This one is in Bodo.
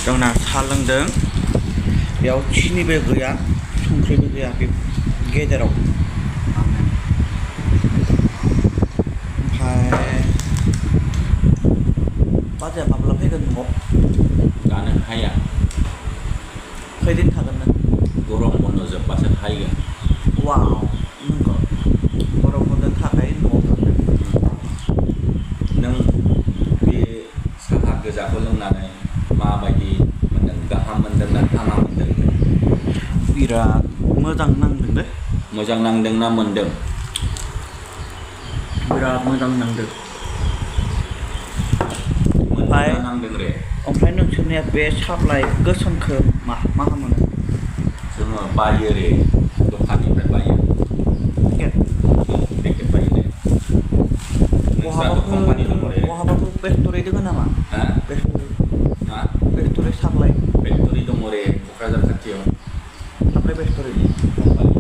जोंना साहा लोंदों बेयाव सिनिबो गैया संख्रिबो गैया बे गेजेराव ओमफ्राय बाजैया माब्ला फैगोन न'आव दानो हाया खैदिन थागोन नों गरम बन्द जोब्बासो हायगोन वाव नंगौ गरम बन्द थाखाय न'आव थांदों नों बे साहा गोजाखौ लोंनानै माबायदि मोनदों गाहाम मोनदों ना हामा मोनदों बिराद मोजां नांदों दे मोजां नांदों ना मोनदों बिराद मोजां नांदों मोनदों ना नांदों रे ओमफ्राय नोंसोरनिया बे साप्लाइ गोसोमखौ मा मोनो जोङो बायो रे दखाननिफ्राय बायो पेकेट बायो दे नोंस्राथ' कम्पानि दङ रे बहाबाफोर फेक्टरि दङ नामा हा फेक्टरि साप्लाइ फेक्टरि दङ रे क'क्राझार खाथियाव साप्लाइ फेक्टरि कम्पानि